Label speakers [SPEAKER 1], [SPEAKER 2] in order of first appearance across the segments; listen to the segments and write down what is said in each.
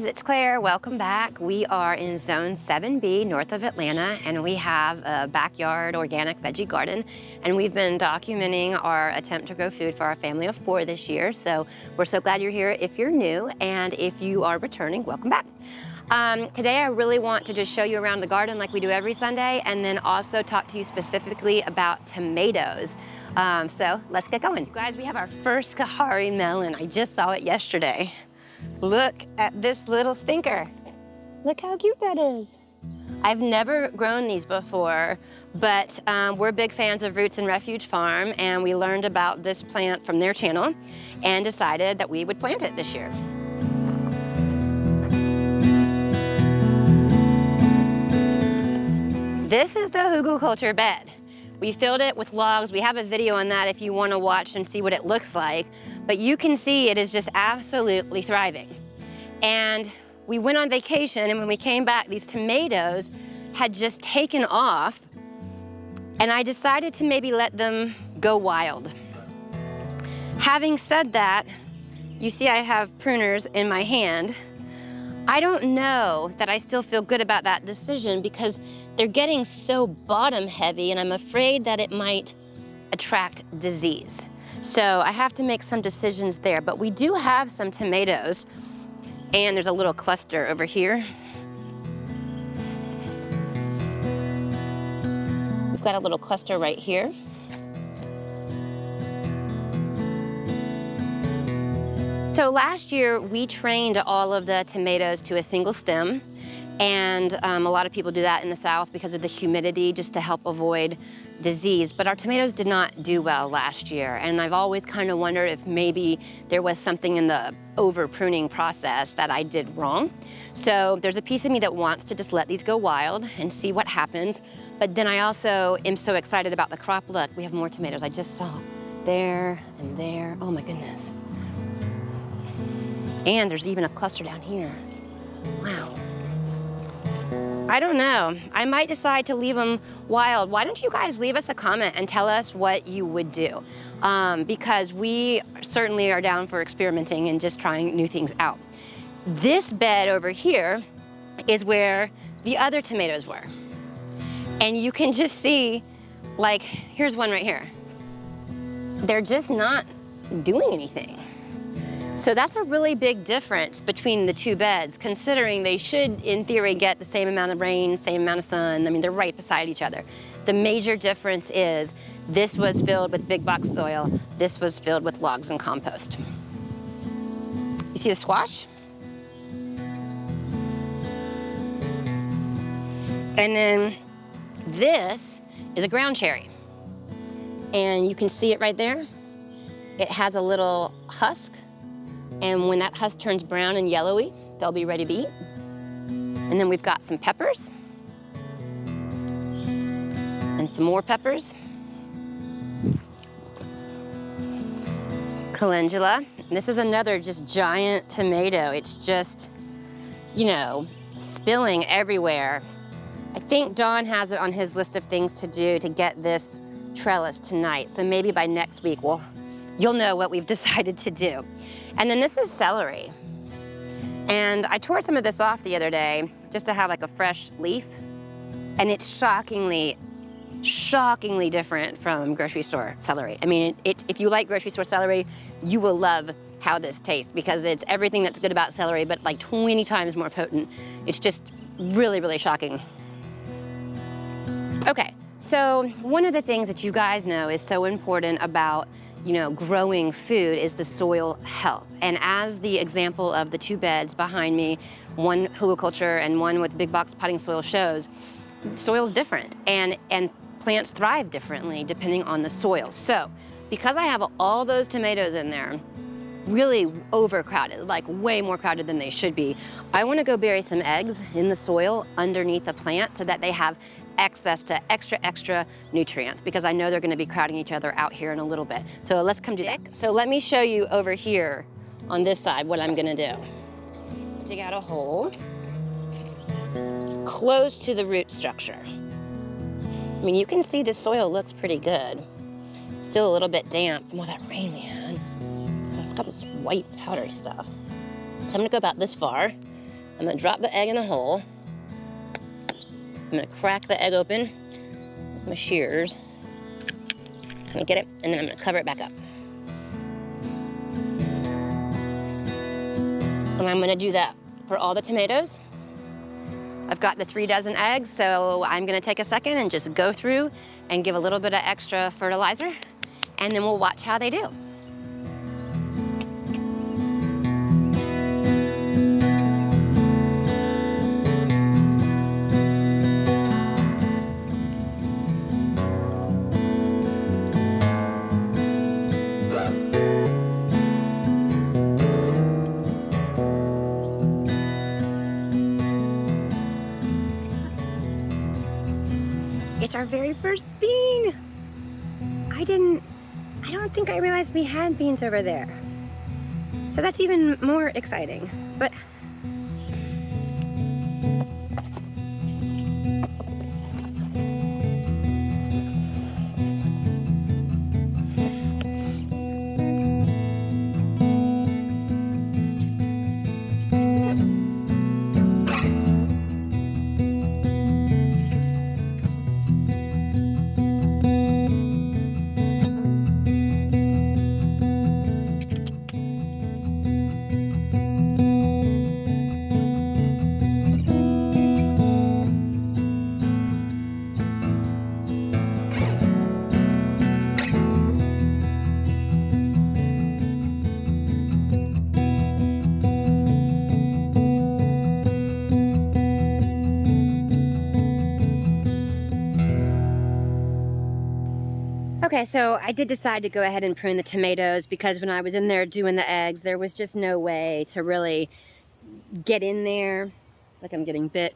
[SPEAKER 1] it's Claire. Welcome back. We are in Zone 7B north of Atlanta, and we have a backyard organic veggie garden. And we've been documenting our attempt to grow food for our family of 4 this year. So we're so glad you're here if you're new, and if you are returning, welcome back. Today I really want to just show you around the garden like we do every Sunday, and then also talk to you specifically about tomatoes. So let's get going. You guys, we have our first Kahari melon. I just saw it yesterday. Look at this little stinker. Look how cute that is. I've never grown these before, but we're big fans of Roots and Refuge Farm, and we learned about this plant from their channel and decided that we would plant it this year. This is the hugelkultur bed. We filled it with logs. We have a video on that if you want to watch and see what it looks like. But you can see it is just absolutely thriving. And we went on vacation, and when we came back, these tomatoes had just taken off, and I decided to maybe let them go wild. Having said that, you see I have pruners in my hand. I don't know that I still feel good about that decision because they're getting so bottom heavy, and I'm afraid that it might attract disease. So I have to make some decisions there, but we do have some tomatoes, and there's a little cluster over here. We've got a little cluster right here. So last year, we trained all of the tomatoes to a single stem, and a lot of people do that in the South because of the humidity, just to help avoid disease. But our tomatoes did not do well last year, and I've always kind of wondered if maybe there was something in the over-pruning process that I did wrong. So there's a piece of me that wants to just let these go wild and see what happens. But then I also am so excited about the crop. Look, we have more tomatoes. I just saw there and there. Oh my goodness. And there's even a cluster down here. Wow. I don't know. I might decide to leave them wild. Why don't you guys leave us a comment and tell us what you would do? Because we certainly are down for experimenting and just trying new things out. This bed over here is where the other tomatoes were. And you can just see, like, here's one right here. They're just not doing anything. So that's a really big difference between the two beds, considering they should, in theory, get the same amount of rain, same amount of sun. I mean, they're right beside each other. The major difference is this was filled with big box soil, this was filled with logs and compost. You see the squash? And then this is a ground cherry. And you can see it right there. It has a little husk. And when that husk turns brown and yellowy, they'll be ready to eat. And then we've got some peppers. And some more peppers. Calendula. And this is another just giant tomato. It's just, you know, spilling everywhere. I think Don has it on his list of things to do to get this trellis tonight. So maybe by next week, you'll know what we've decided to do. And then this is celery. And I tore some of this off the other day just to have like a fresh leaf. And it's shockingly different from grocery store celery. I mean, if you like grocery store celery, you will love how this tastes because it's everything that's good about celery, but like 20 times more potent. It's just really, really shocking. Okay, so one of the things that you guys know is so important about growing food is the soil health. And as the example of the two beds behind me, one hugelkultur and one with big box potting soil shows, soil's different and plants thrive differently depending on the soil. So because I have all those tomatoes in there, really overcrowded, like way more crowded than they should be, I want to go bury some eggs in the soil underneath the plant so that they have access to extra nutrients, because I know they're going to be crowding each other out here in a little bit. So let's come do that. So let me show you over here on this side what I'm going to do. Dig out a hole close to the root structure. I mean, you can see the soil looks pretty good. Still a little bit damp from all that rain we had. It's got this white powdery stuff. So I'm going to go about this far, I'm gonna drop the egg in the hole. I'm gonna crack the egg open with my shears. I'm gonna get it, and then I'm gonna cover it back up. And I'm gonna do that for all the tomatoes. I've got the 3 dozen eggs, so I'm gonna take a second and just go through and give a little bit of extra fertilizer, and then we'll watch how they do. It's our very first bean. I don't think I realized we had beans over there. So that's even more exciting. But okay, so I did decide to go ahead and prune the tomatoes because when I was in there doing the eggs, there was just no way to really get in there. Like I'm getting bit.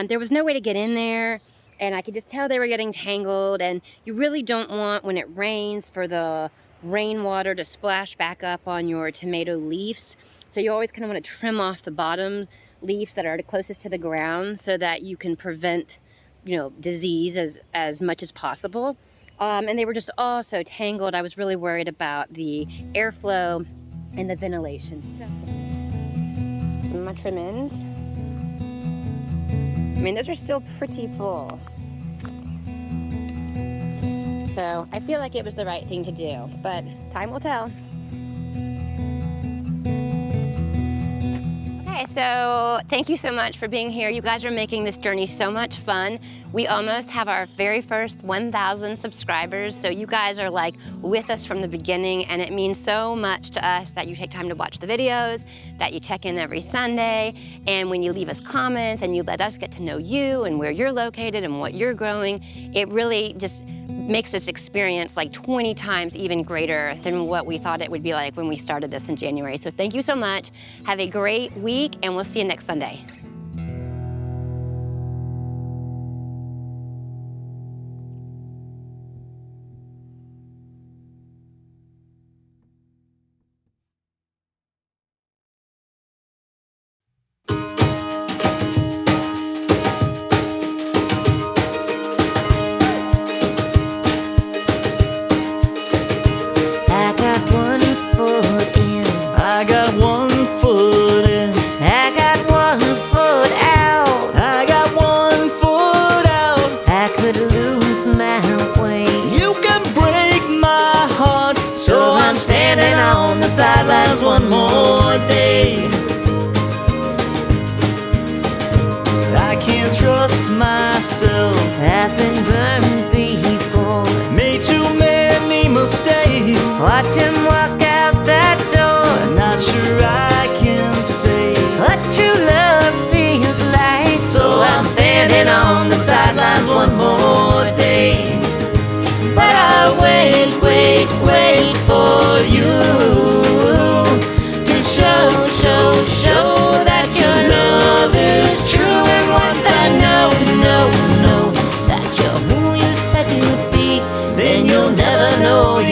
[SPEAKER 1] There was no way to get in there, and I could just tell they were getting tangled, and you really don't want, when it rains, for the rainwater to splash back up on your tomato leaves. So you always kind of want to trim off the bottom leaves that are the closest to the ground so that you can prevent, you know, disease as much as possible. And they were just all so tangled. I was really worried about the airflow and the ventilation. So, some of my trim-ins. I mean, those are still pretty full. So I feel like it was the right thing to do, but time will tell. Okay, so thank you so much for being here. You guys are making this journey so much fun. We almost have our very first 1,000 subscribers, so you guys are like with us from the beginning, and it means so much to us that you take time to watch the videos, that you check in every Sunday, and when you leave us comments and you let us get to know you and where you're located and what you're growing, it really just makes this experience like 20 times even greater than what we thought it would be like when we started this in January. So thank you so much. Have a great week, and we'll see you next Sunday.
[SPEAKER 2] Sidelines one more day. I can't trust myself.
[SPEAKER 3] I've been burned before.
[SPEAKER 2] Made too many mistakes.
[SPEAKER 3] Watched him walk out that door.
[SPEAKER 2] Not sure I can say
[SPEAKER 3] what true love feels like.
[SPEAKER 2] So I'm standing on the sidelines one more day. But I wait for you. Show that your love is true. And once I know
[SPEAKER 3] that you're who you said you'd be,
[SPEAKER 2] then you'll never know